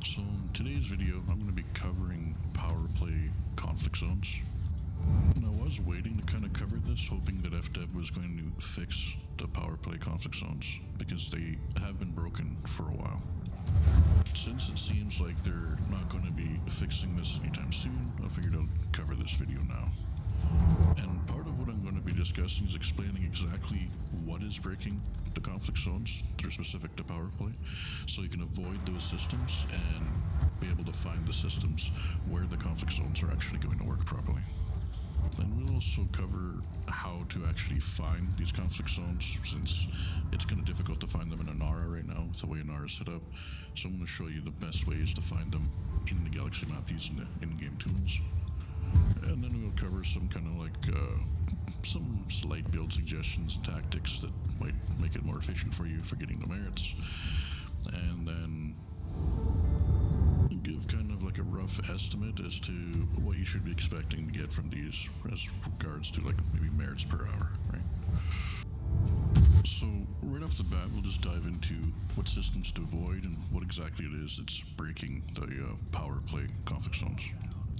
So in today's video, I'm going to be covering PowerPlay conflict zones. And I was waiting to kind of cover this, hoping that FDev was going to fix the PowerPlay conflict zones, because they have been broken for a while. Since it seems like they're not going to be fixing this anytime soon, I figured I'd cover this video now. And part of what I'm going to be discussing is explaining exactly what is breaking the conflict zones that are specific to PowerPlay, so you can avoid those systems and be able to find the systems where the conflict zones are actually going to work properly. And we'll also cover how to actually find these conflict zones, since it's kind of difficult to find them in Inara right now with the way Inara is set up. So I'm going to show you the best ways to find them in the Galaxy map using the in-game tools. And then we'll cover some kind of like some slight build suggestions and tactics that might make it more efficient for you for getting the merits. And then give kind of like a rough estimate as to what you should be expecting to get from these as regards to like maybe merits per hour, right? So right off the bat, we'll just dive into what systems to avoid and what exactly it is that's breaking the PowerPlay conflict zones.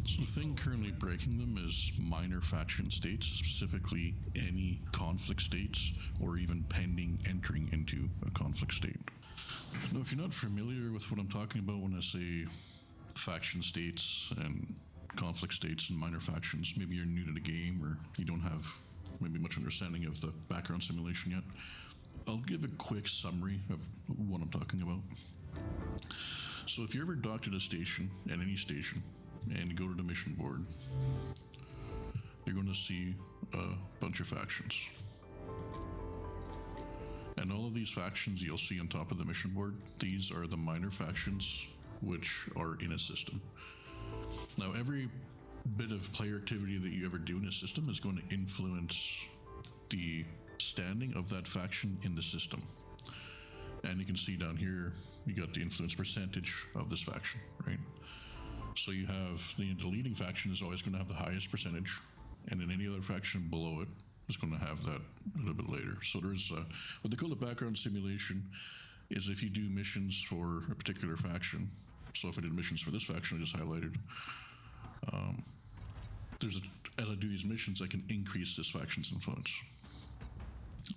So the thing currently breaking them is minor faction states, specifically any conflict states or even pending entering into a conflict state. Now, if you're not familiar with what I'm talking about when I say faction states and conflict states and minor factions, maybe you're new to the game or you don't have maybe much understanding of the background simulation yet, I'll give a quick summary of what I'm talking about. So if you ever docked at a station, at any station, and you go to the mission board, you're going to see a bunch of factions. And all of these factions you'll see on top of the mission board, these are the minor factions which are in a system. Now, every bit of player activity that you ever do in a system is going to influence the standing of that faction in the system. And you can see down here, you got the influence percentage of this faction, right? So you have the leading faction is always going to have the highest percentage, and then any other faction below it is going to have that a little bit later. So there's what they call the background simulation is if you do missions for a particular faction. So if I did missions for this faction I just highlighted, as I do these missions, I can increase this faction's influence.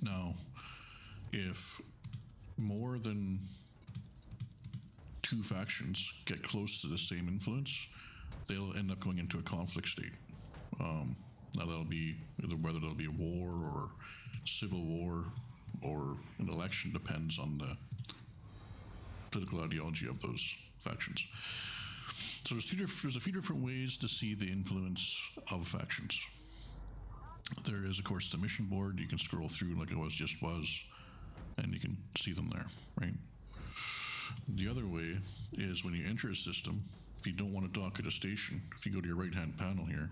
Now, if more than two factions get close to the same influence, they'll end up going into a conflict state. Now that'll be whether that'll be a war or civil war or an election, depends on the political ideology of those factions. So there's a few different ways to see the influence of factions. There is, of course, the mission board. You can scroll through like it was, and you can see them there, right? The other way is when you enter a system, if you don't want to dock at a station, if you go to your right-hand panel here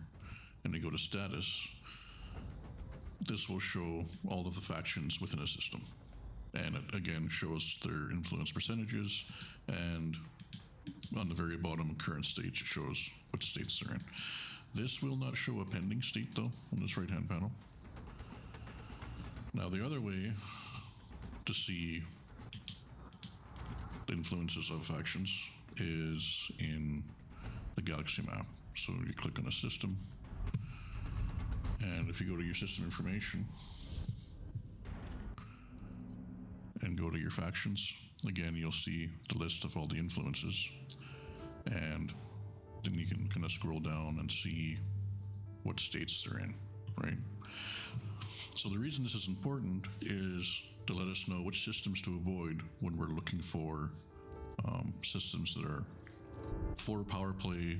and you go to status, this will show all of the factions within a system. And it again shows their influence percentages, and on the very bottom, current states, it shows which states they're in. This will not show a pending state though on this right-hand panel. Now the other way to see the influences of factions is in the Galaxy map. So you click on a system, and if you go to your system information and go to your factions, again you'll see the list of all the influences, and then you can kind of scroll down and see what states they're in, right? So the reason this is important is to let us know which systems to avoid when we're looking for systems that are for PowerPlay,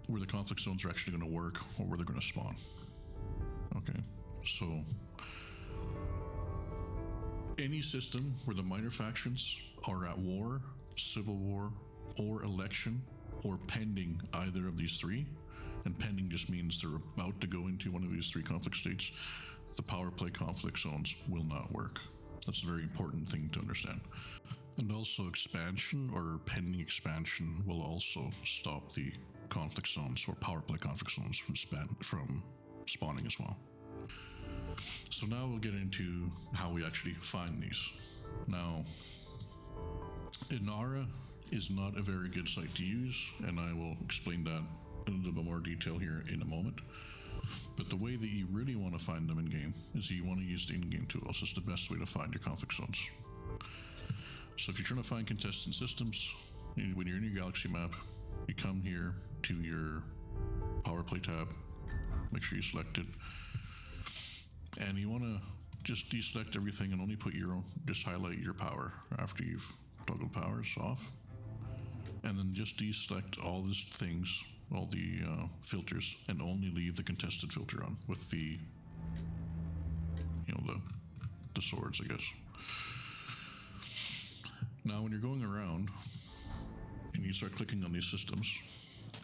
where the conflict zones are actually going to work or where they're going to spawn. Okay, so any system where the minor factions are at war, civil war, or election, or pending either of these three, and pending just means they're about to go into one of these three conflict states, the PowerPlay conflict zones will not work. That's a very important thing to understand. And also expansion or pending expansion will also stop the conflict zones or PowerPlay conflict zones from spawning as well. So now we'll get into how we actually find these. Now, Inara is not a very good site to use, and I will explain that in a little bit more detail here in a moment. But the way that you really want to find them in game is you want to use the in-game tools. It's the best way to find your conflict zones. So if you're trying to find contestant systems, when you're in your galaxy map, you come here to your PowerPlay tab, make sure you select it, and you want to just deselect everything and only put your own, just highlight your power after you've toggled powers off, and then just deselect all these things, all the filters, and only leave the contested filter on with the, the swords, I guess. Now, when you're going around and you start clicking on these systems,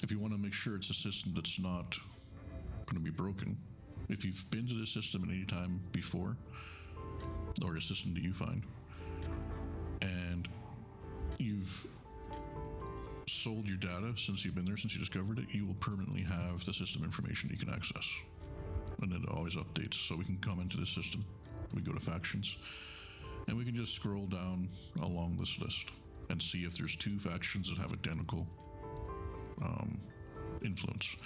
if you want to make sure it's a system that's not going to be broken, if you've been to this system at any time before, or a system that you find, and you've sold your data since you've been there, since you discovered it, you will permanently have the system information you can access. And it always updates. So we can come into the system, we go to factions, and we can just scroll down along this list and see if there's two factions that have identical influence.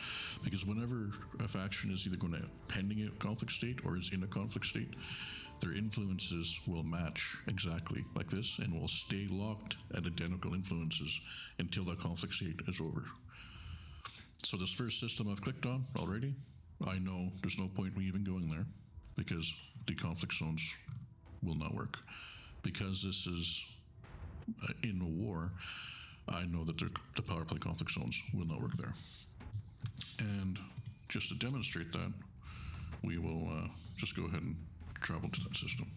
Because whenever a faction is either going to pending a conflict state or is in a conflict state, their influences will match exactly like this and will stay locked at identical influences until that conflict state is over. So this first system I've clicked on already, I know there's no point me even going there because the conflict zones will not work. Because this is in a war, I know that the PowerPlay conflict zones will not work there. And just to demonstrate that, we will just go ahead and travel to that system.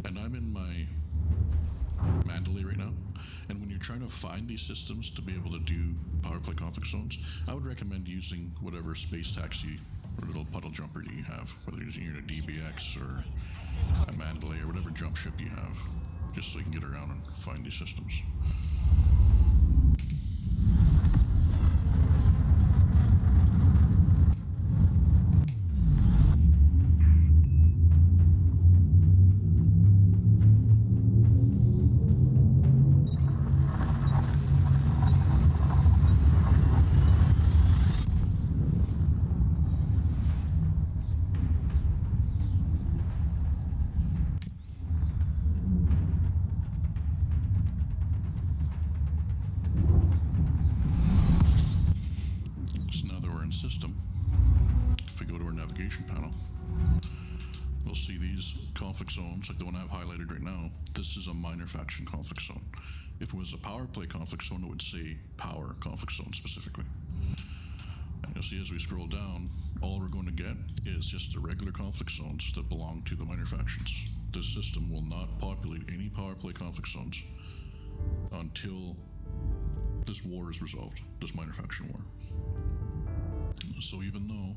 And I'm in my Mandalay right now. And when you're trying to find these systems to be able to do PowerPlay conflict zones, I would recommend using whatever space taxi or little puddle jumper that you have, whether you're using a DBX or a Mandalay or whatever jump ship you have, just so you can get around and find these systems. System, if we go to our navigation panel, we'll see these conflict zones like the one I have highlighted right now. This is a minor faction conflict zone. If it was a PowerPlay conflict zone, it would say power conflict zone specifically. And you'll see as we scroll down, all we're going to get is just the regular conflict zones that belong to the minor factions. This system will not populate any PowerPlay conflict zones until this war is resolved, this minor faction war. So even though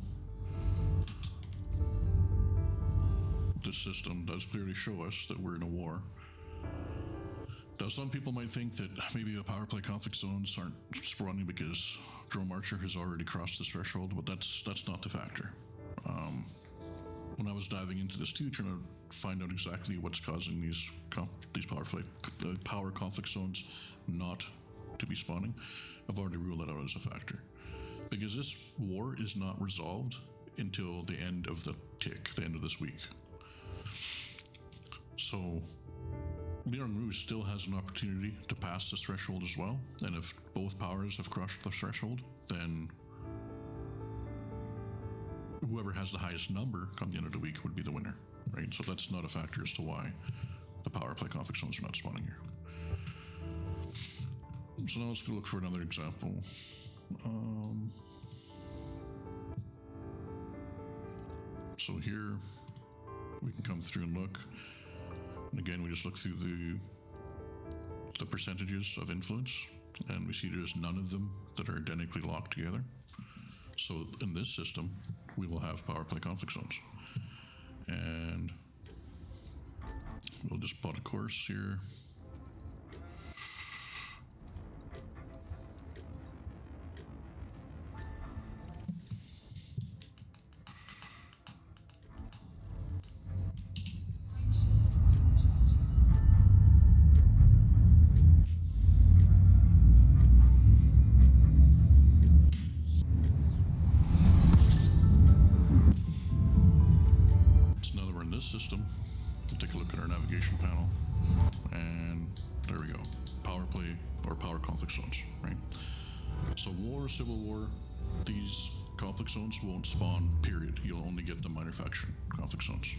this system does clearly show us that we're in a war, now some people might think that maybe the PowerPlay conflict zones aren't spawning because Drone Archer has already crossed this threshold, but that's not the factor. When I was diving into this too, trying to find out exactly what's causing these power conflict zones not to be spawning, I've already ruled that out as a factor. Because this war is not resolved until the end of the end of this week. So Mirang Rouge still has an opportunity to pass this threshold as well. And if both powers have crossed the threshold, then whoever has the highest number come the end of the week would be the winner, right? So that's not a factor as to why the PowerPlay conflict zones are not spawning here. So now let's go look for another example. So here we can come through and look, and again we just look through the percentages of influence, and we see there's none of them that are identically locked together. So in this system we will have PowerPlay conflict zones, and we'll just plot a course here. And there we go. PowerPlay or power conflict zones, right? So war, civil war, these conflict zones won't spawn, period. You'll only get the minor faction conflict zones.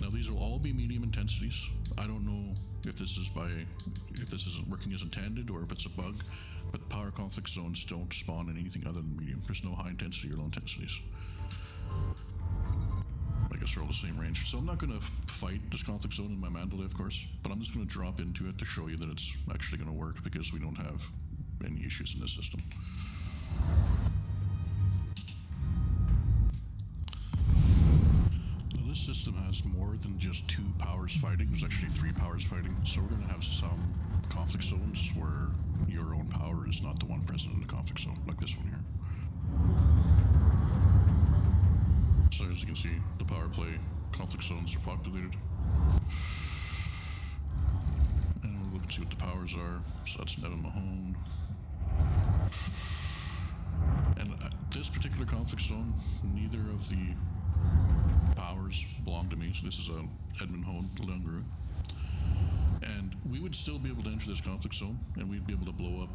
Now these will all be medium intensities. I don't know if this isn't working as intended or if it's a bug, but power conflict zones don't spawn in anything other than medium. There's no high intensity or low intensities. I guess they're all the same range. So I'm not going to fight this conflict zone in my Mandalay, of course, but I'm just going to drop into it to show you that it's actually going to work because we don't have any issues in this system. Now this system has more than just 2 powers fighting. There's actually 3 powers fighting. So we're going to have some conflict zones where your own power is not the one present in the conflict zone, like this one here. So as you can see, the PowerPlay conflict zones are populated. And we'll look and see what the powers are. So that's Nevin Mahone. And this particular conflict zone, neither of the powers belong to me. So this is a Edmund Mahone, Leungru. And we would still be able to enter this conflict zone, and we'd be able to blow up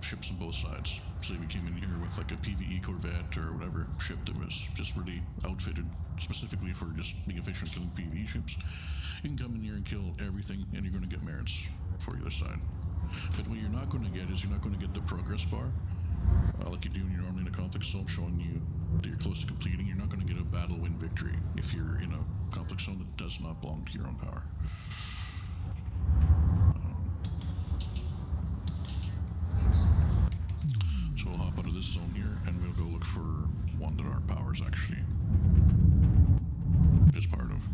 ships on both sides. So if you came in here with like a PvE Corvette or whatever ship that was just really outfitted specifically for just being efficient killing PvE ships, you can come in here and kill everything, and you're going to get merits for either side. But what you're not going to get is you're not going to get the progress bar like you do when you're normally in a conflict zone, showing you that you're close to completing. You're not going to get a battle win victory if you're in a conflict zone that does not belong to your own power. So we'll hop out of this zone here, and we'll go look for one that our powers actually is part of.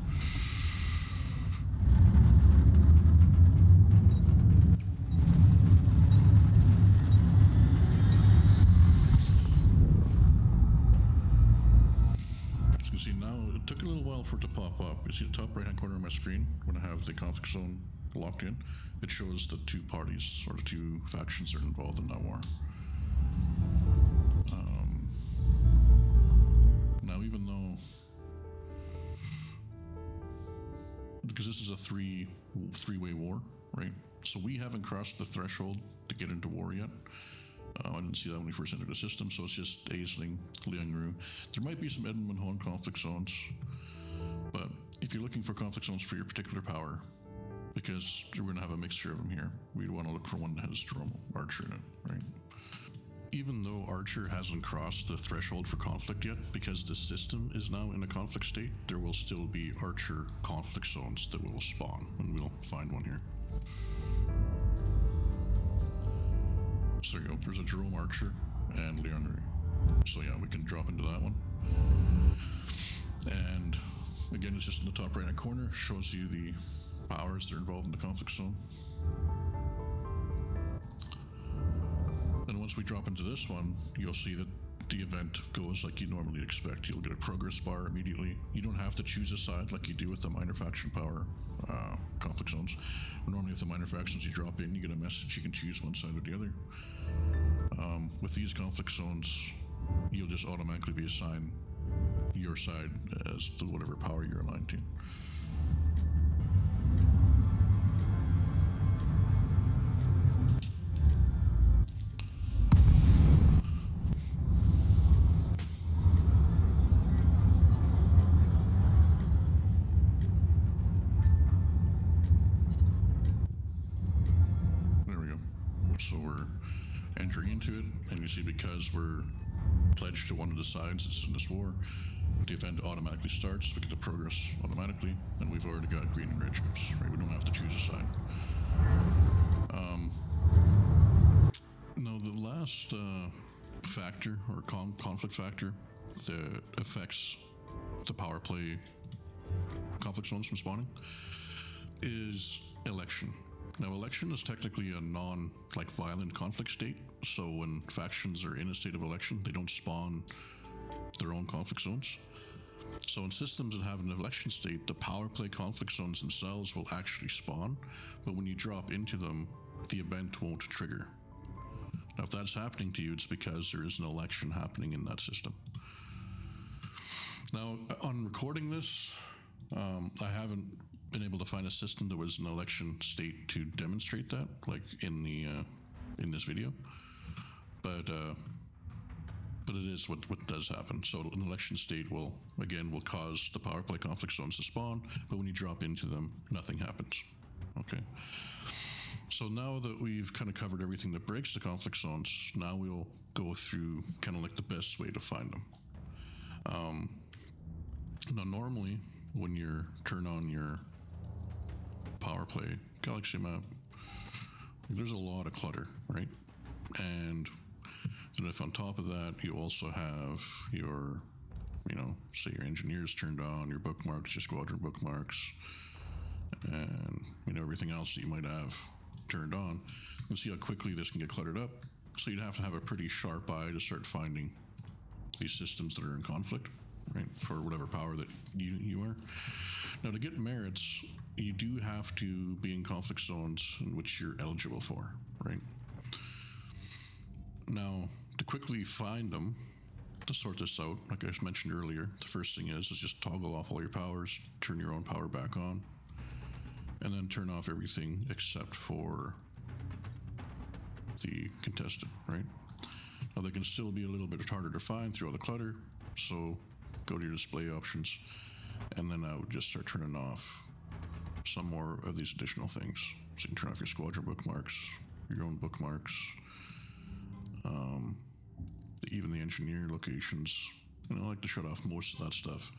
As you can see now, it took a little while for it to pop up. You see the top right-hand corner of my screen, when I have the conflict zone locked in, it shows the 2 parties, or the 2 factions that are involved in that war. Now, even though, because this is a three-way war, right? So we haven't crossed the threshold to get into war yet. I didn't see that when we first entered the system, so it's just Aisling, Leungru. There might be some Edmund Mahone conflict zones, but if you're looking for conflict zones for your particular power, because we're going to have a mixture of them here, we'd want to look for one that has Dromo Archer in it, right? Even though Archer hasn't crossed the threshold for conflict yet, because the system is now in a conflict state, there will still be Archer conflict zones that will spawn, and we'll find one here. So there you go, there's a Jerome Archer and Leonry. So yeah, we can drop into that one. And again, it's just in the top right hand corner, shows you the powers that are involved in the conflict zone. And once we drop into this one, you'll see that the event goes like you normally expect. You'll get a progress bar immediately. You don't have to choose a side like you do with the minor faction power conflict zones. Normally with the minor factions, you drop in, you get a message, you can choose one side or the other. With these conflict zones, you'll just automatically be assigned your side as to whatever power you're aligned to. So we're entering into it, and you see because we're pledged to one of the sides that's in this war, the event automatically starts. We get the progress automatically, and we've already got green and red ships, right? We don't have to choose a side. Now the last factor, or conflict factor, that affects the power play conflict zones from spawning is election. Now, election is technically a violent conflict state, so when factions are in a state of election, they don't spawn their own conflict zones. So in systems that have an election state, the power play conflict zones themselves will actually spawn, but when you drop into them, the event won't trigger. Now, if that's happening to you, it's because there is an election happening in that system. Now, on recording this, I haven't been able to find a system that was an election state to demonstrate that, like in the in this video, but it is what does happen. So an election state will cause the PowerPlay conflict zones to spawn, but when you drop into them, nothing happens. Okay. So now that we've kind of covered everything that breaks the conflict zones, now we'll go through kind of like the best way to find them. Now, normally when you turn on your PowerPlay Galaxy map, there's a lot of clutter, right? And then if on top of that you also have your, say your engineers turned on, your bookmarks, your squadron bookmarks, and everything else that you might have turned on, you see how quickly this can get cluttered up. So you'd have to have a pretty sharp eye to start finding these systems that are in conflict, right, for whatever power that you are. Now, to get merits, you do have to be in conflict zones in which you're eligible for, right? Now, to quickly find them, to sort this out, like I mentioned earlier, the first thing is just toggle off all your powers, turn your own power back on, and then turn off everything except for the contested, right? Now, they can still be a little bit harder to find through all the clutter, so go to your display options, and then I would just start turning off some more of these additional things. So you can turn off your squadron bookmarks, your own bookmarks, even the engineer locations. I like to shut off most of that stuff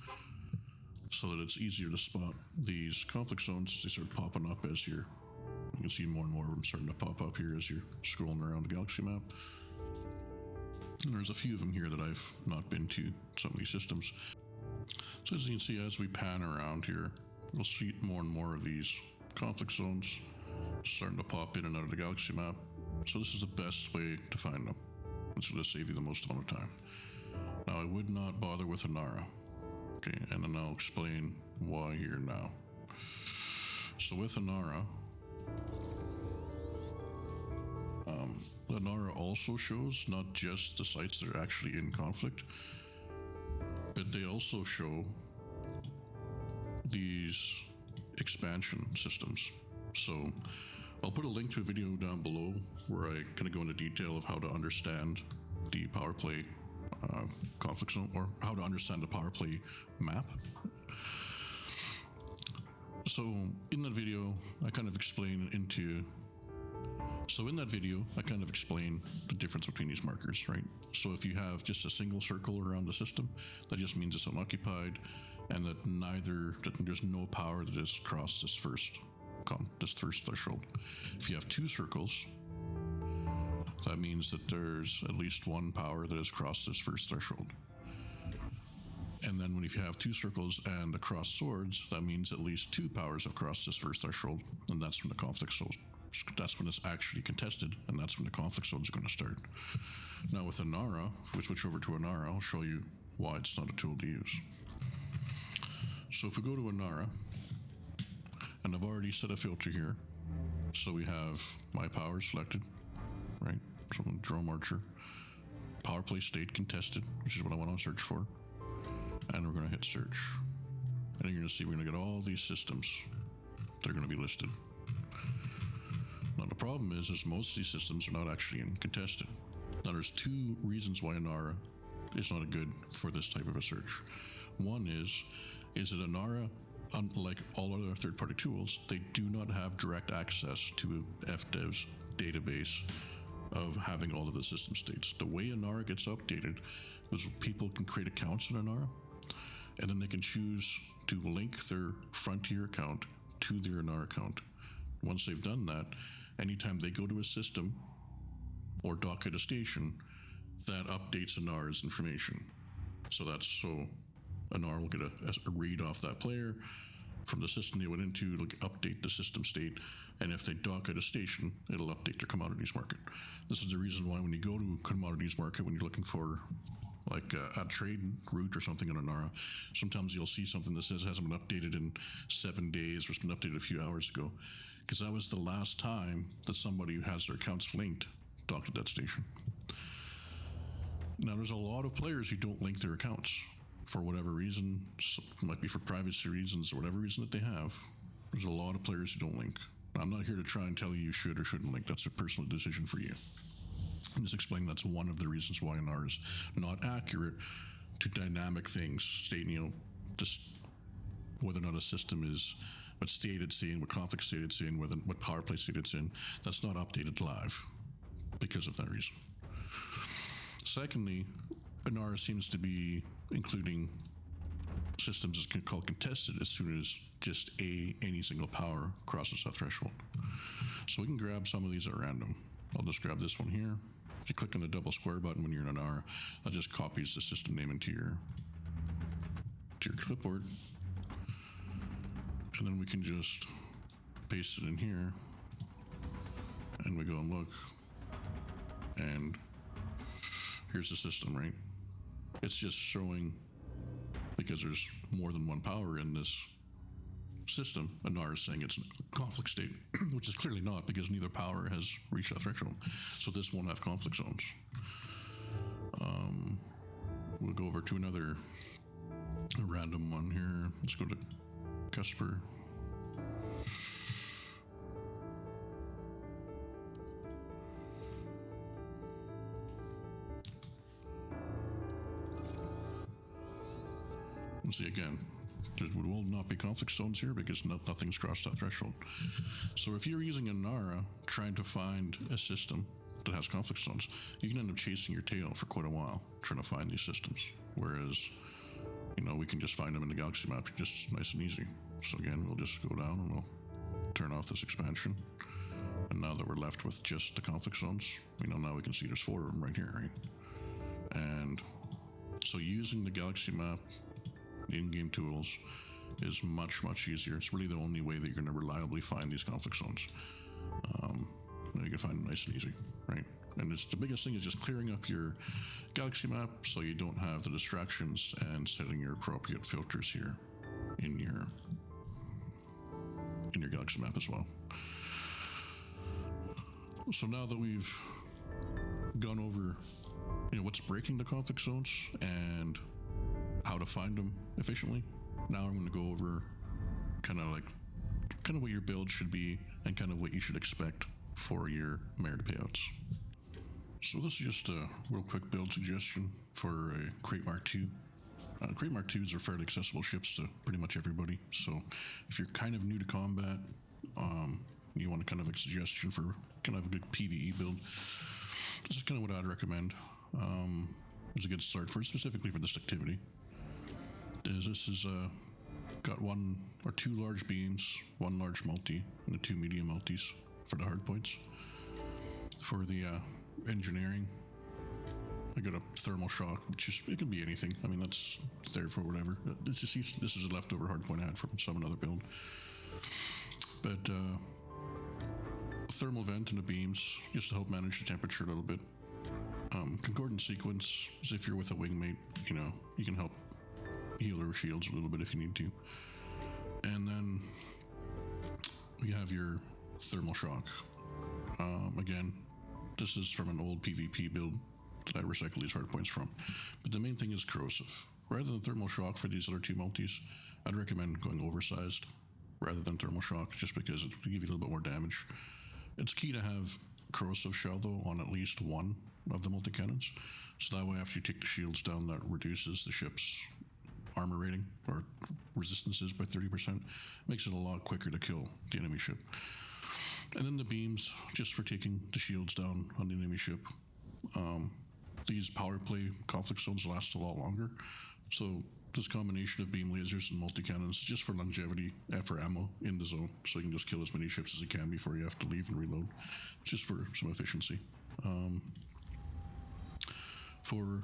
so that it's easier to spot these conflict zones as they start popping up as you can see more and more of them starting to pop up here as you're scrolling around the Galaxy map. And there's a few of them here that I've not been to, some of these systems. So as you can see, as we pan around here, we'll see more and more of these conflict zones starting to pop in and out of the Galaxy map. So this is the best way to find them. It's going to save you the most amount of time. Now, I would not bother with Inara. Okay, and then I'll explain why here now. So with Inara, Inara also shows not just the sites that are actually in conflict, but they also show these expansion systems. So I'll put a link to a video down below where I kind of go into detail of how to understand the PowerPlay conflict zone, or how to understand the PowerPlay map. So in that video, I kind of explain the difference between these markers, right? So if you have just a single circle around the system, that just means it's unoccupied, and that there's no power that has crossed this first threshold. If you have two circles, that means that there's at least one power that has crossed this first threshold. And then if you have two circles and across swords, that means at least two powers have crossed this first threshold, and that's when the conflict zone. That's when it's actually contested, and that's when the conflict zone is going to start. Now with Inara, if we switch over to Inara, I'll show you why it's not a tool to use. So if we go to Inara, and I've already set a filter here, so we have my power selected, right? So I'm going to Drone Archer, PowerPlay state contested, which is what I want to search for, and we're going to hit search. And you're going to see we're going to get all these systems that are going to be listed. Now the problem is most of these systems are not actually in contested. Now there's two reasons why Inara is not good for this type of a search. One is that Inara, unlike all other third-party tools, they do not have direct access to FDev's database of having all of the system states. The way Inara gets updated is people can create accounts in Inara, and then they can choose to link their Frontier account to their Inara account. Once they've done that, anytime they go to a system or dock at a station, that updates Inara's information. So Inara will get a read off that player from the system they went into. It'll update the system state, and if they dock at a station, it'll update their commodities market. This is the reason why when you go to commodities market, when you're looking for like a trade route or something in Inara, sometimes you'll see something that says hasn't been updated in 7 days or it's been updated a few hours ago, because that was the last time that somebody who has their accounts linked docked at that station. Now there's a lot of players who don't link their accounts for whatever reason. It might be for privacy reasons or whatever reason that they have. There's a lot of players who don't link. I'm not here to try and tell you should or shouldn't link. That's a personal decision for you. I'm just explaining that's one of the reasons why NR is not accurate to dynamic things, stating, just whether or not a system is what state it's in, what config state it's in, what PowerPlay state it's in. That's not updated live because of that reason. Secondly, NR seems to be including systems as called contested as soon as just any single power crosses that threshold. So we can grab some of these at random. I'll just grab this one here. If you click on the double square button when you're in an R, that just copies the system name into your clipboard. And then we can just paste it in here. And we go and look. And here's the system, right? It's just showing, because there's more than one power in this system, and NAR is saying it's a conflict state, which is clearly not, because neither power has reached that threshold. So this won't have conflict zones. We'll go over to another random one here. Let's go to Cusper. Let's see again. There will not be conflict zones here because nothing's crossed that threshold. So if you're using a NARA trying to find a system that has conflict zones, you can end up chasing your tail for quite a while trying to find these systems. Whereas, we can just find them in the galaxy map just nice and easy. So again, we'll just go down and we'll turn off this expansion. And now that we're left with just the conflict zones, now we can see there's 4 of them right here, right? And so using the galaxy map in-game tools is much, much easier. It's really the only way that you're going to reliably find these conflict zones. You can find them nice and easy, right? And the biggest thing is just clearing up your galaxy map so you don't have the distractions, and setting your appropriate filters here in your galaxy map as well. So now that we've gone over what's breaking the conflict zones and how to find them efficiently, now I'm going to go over kind of what your build should be and kind of what you should expect for your merit payouts. So this is just a real quick build suggestion for a Crate Mark II. Crate Mark IIs are fairly accessible ships to pretty much everybody. So if you're kind of new to combat, you want kind of a suggestion for kind of a good PvE build, this is kind of what I'd recommend. It's a good start specifically for this activity. This is got 1 or 2 large beams, 1 large multi, and the 2 medium multis for the hard points. For the engineering, I got a thermal shock, it can be anything. That's there for whatever. This is a leftover hard point I had from another build. But thermal vent in the beams just to help manage the temperature a little bit. Concordant sequence is if you're with a wingmate, you can help heal their shields a little bit if you need to. And then we have your thermal shock. Again, this is from an old PvP build that I recycle these hard points from. But the main thing is corrosive. Rather than thermal shock for these other 2 multis, I'd recommend going oversized rather than thermal shock, just because it will give you a little bit more damage. It's key to have corrosive shell though on at least 1 of the multi-cannons, so that way after you take the shields down, that reduces the ship's armor rating or resistances by 30%. Makes it a lot quicker to kill the enemy ship. And then the beams, just for taking the shields down on the enemy ship. These PowerPlay conflict zones last a lot longer, so this combination of beam lasers and multi-cannons is just for longevity and for ammo in the zone, so you can just kill as many ships as you can before you have to leave and reload, just for some efficiency. For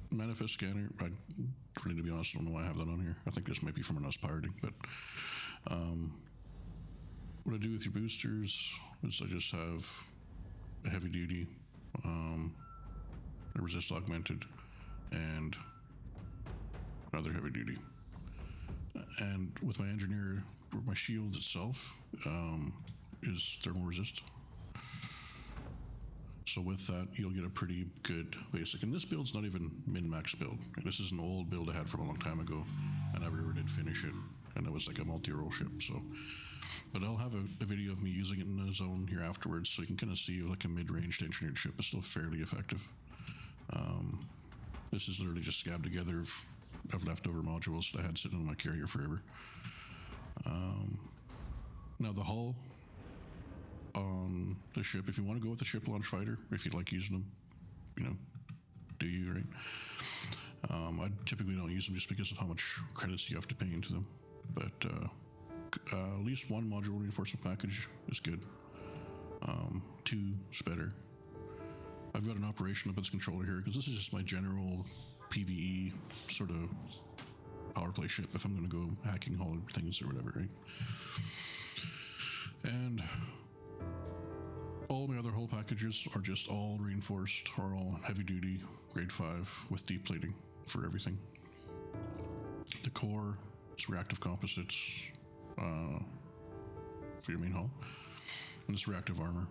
manifest scanner, to be honest, I don't know why I have that on here. I think this might be from us pirating, but what I do with your boosters is I just have a heavy duty, a resist augmented, and another heavy duty. And with my engineer, my shield itself is thermal resist. So with that, you'll get a pretty good basic. And this build's not even min-max build. This is an old build I had from a long time ago, and I never did finish it. and it was like a multi-role ship. So, but I'll have a video of me using it in the zone here afterwards, so you can kind of see like a mid-range engineered ship is still fairly effective. This is literally just scabbed together of leftover modules that I had sitting on my carrier forever. Now the hull on the ship, if you want to go with the ship launch fighter, if you like using them, you know, do you, right? I typically don't use them just because of how much credits you have to pay into them. But at least one module reinforcement package is good. Two is better. I've got an operation up its controller here because this is just my general PvE sort of PowerPlay ship if I'm going to go hacking hull things or whatever, right? And all my other hull packages are just all reinforced or all heavy duty grade 5 with deep plating for everything. The core is reactive composites for your main hull, and it's reactive armor.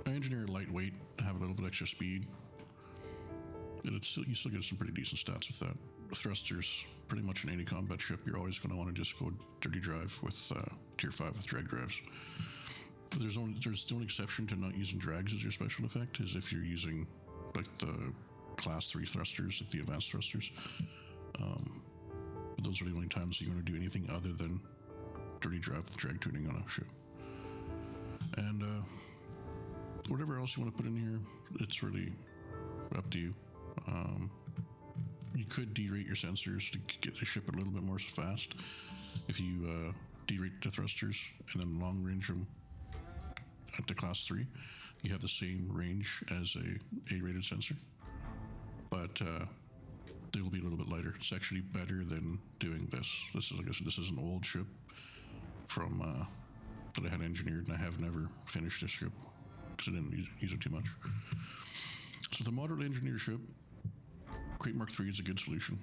I engineer lightweight to have a little bit extra speed, and you still get some pretty decent stats with that. Thrusters, pretty much in any combat ship, you're always going to want to just go dirty drive with tier 5 with drag drives. But there's the only exception to not using drags as your special effect is if you're using like the class 3 thrusters, like the advanced thrusters. But those are the only times you're going to do anything other than dirty drive with drag tuning on a ship. And whatever else you want to put in here, it's really up to you. You could derate your sensors to get the ship a little bit more fast if you derate the thrusters and then long range them at the class 3. You have the same range as a A-rated sensor, but they'll be a little bit lighter. It's actually better than doing this. This is, like I said, this is an old ship from that I had engineered, and I have never finished this ship because I didn't use it too much. So the moderately engineered ship, Crate Mark III is a good solution.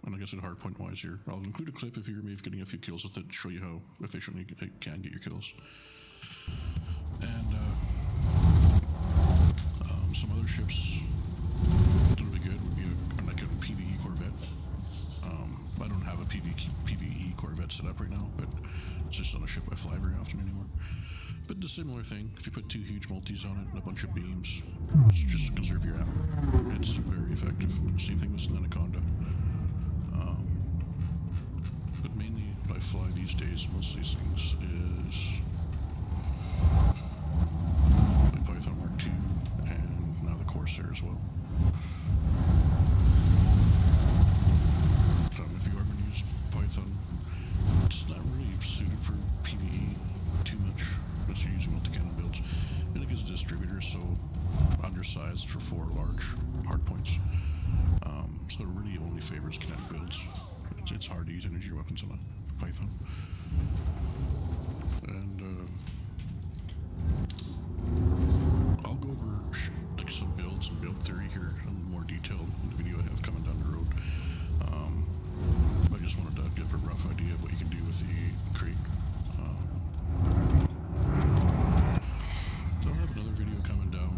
And like I said, hardpoint wise here, I'll include a clip if you're maybe getting a few kills with it to show you how efficiently it can get your kills. And some other ships that would be good would be like a PvE Corvette. I don't have a PvE Corvette set up right now, but it's just not a ship I fly very often anymore. But the similar thing, if you put 2 huge multis on it and a bunch of beams, it's just to conserve your ammo. It's very effective. Same thing with an Anaconda. But mainly, what I fly these days, most of these things, is my Python Mark II and now the Corsair as well. If you are going to use Python, it's not really suited for PvE too much. Unless you're using multi-cannon builds. And it gives a distributor, so undersized for 4 large hardpoints. So it really only favors kinetic builds. It's hard to use energy weapons on a Python. And I'll go over like some builds and build theory here in more detail in the video I have coming down the road. I just wanted to give a rough idea of what you can do with the crate. I'll have another video coming down.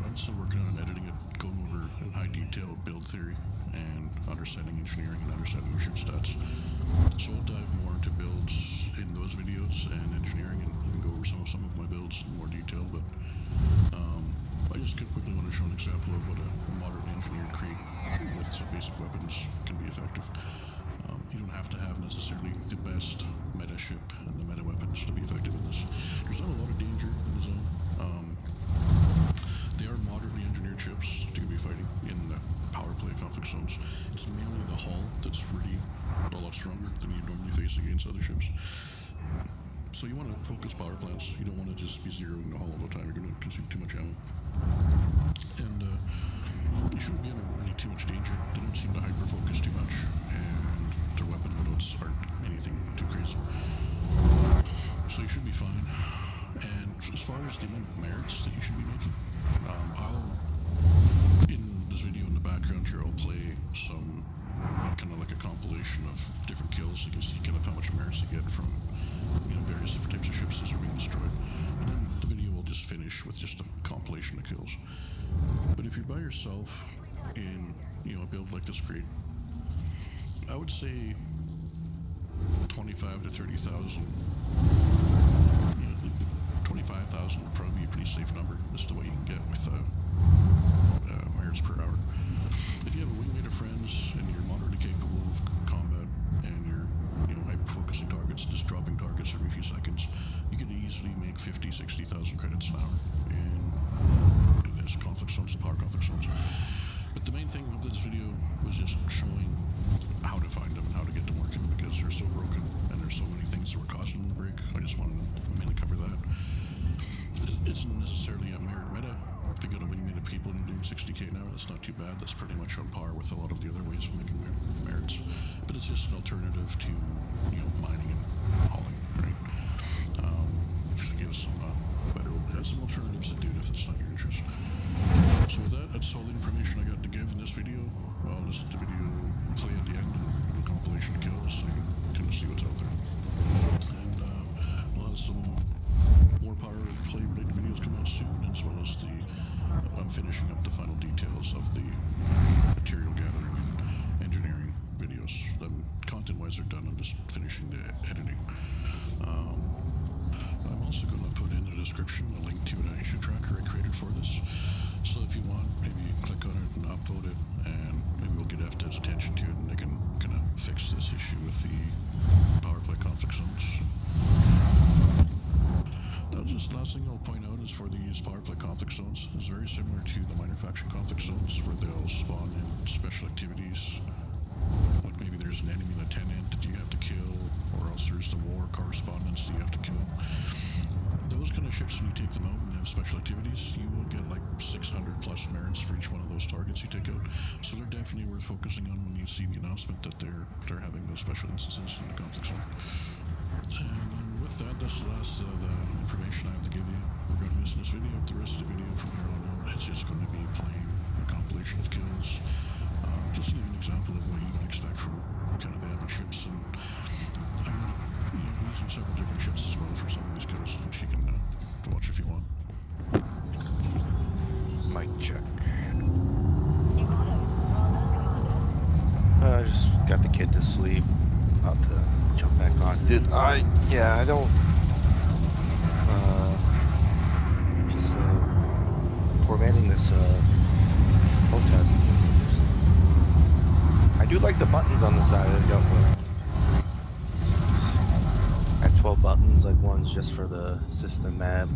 I'm still working on editing it, going over in high detail build theory and understanding engineering and understanding your ship stats. So I'll dive more into builds in those videos and engineering, and even go over some of my builds in more detail. But I just quickly want to show an example of what a modern engineered crate with some basic weapons can be effective. You don't have to have necessarily the best meta ship and the meta weapons to be effective in this. There's not a lot of danger in the zone. They are moderately engineered ships to be fighting in the PowerPlay conflict zones. It's mainly the hull that's really a lot stronger than you normally face against other ships. So you want to focus power plants. You don't want to just be zeroing the hull all the time. You're going to consume too much ammo. And you shouldn't be in really too much danger. They don't seem to hyper-focus too much, and their weapon loads aren't anything too crazy. So you should be fine. And as far as the amount of merits that you should be making, in this video in the background here, I'll play some kind of like a compilation of different kills so you can see kind of how much merits you get from various different types of ships as they're being destroyed. And then the video will just finish with just a compilation of kills. But if you're by yourself in a build like this crate, I would say 25 to 30,000. 25,000 would probably be a pretty safe number. That's the way you can get with merits per hour. If you have a wingmate of friends and you're moderately capable of combat and you're hyper-focusing targets, just dropping targets every few seconds, you could easily make 50, 60,000 credits an hour in as conflict zones and power conflict zones. But the main thing of this video was just showing how to find them and how to get them working, because they're so broken and there's so many things that were causing them to break. I just wanted to mainly cover that. It isn't necessarily a merit meta. If you got a wingmate of people and you're doing 60k an hour, that's not too bad. That's pretty much on par with a lot of the other ways of making merits. But it's just an alternative to mining and hauling, right? Just gives some better, has some alternatives to do it if that's not your interest. So with that, that's all the information I got to give in this video. I'll listen to the video play at the end and do a compilation of kills so you can kind of see what's out there. And we'll have some more PowerPlay related videos come out soon, as well as I'm finishing up the final details of the material gathering and engineering videos. Content-wise, they're done. I'm just finishing the editing. I'm also going to put in the description a link to an issue tracker I created for this. So if you want, maybe click on it and upvote it, and maybe we'll get FDev's attention to it, and they can kind of fix this issue with the PowerPlay conflict zones. Just last thing I'll point out is for these PowerPlay conflict zones, it's very similar to the minor faction conflict zones, where they'll spawn in special activities. Like maybe there's an enemy lieutenant that you have to kill, or else there's the war correspondents that you have to kill. Those kind of ships, when you take them out and have special activities, you will get like 600 plus merits for each one of those targets you take out. So they're definitely worth focusing on when you see the announcement that they're having those special instances in the conflict zone. And with that, that's the last of the information I have to give you. We're going to miss this video. The rest of the video from here on out, it's just going to be playing a compilation of kills. Just to give an example of what you can expect from kind of the average ships, and I'm using several different ships as well for some of these kills, which you can watch if you want. Mic check. I just got the kid to sleep. About to jump back on. I don't. Just formatting this hotel. I do like the buttons on the side of the I have 12 buttons, like one's just for the system map,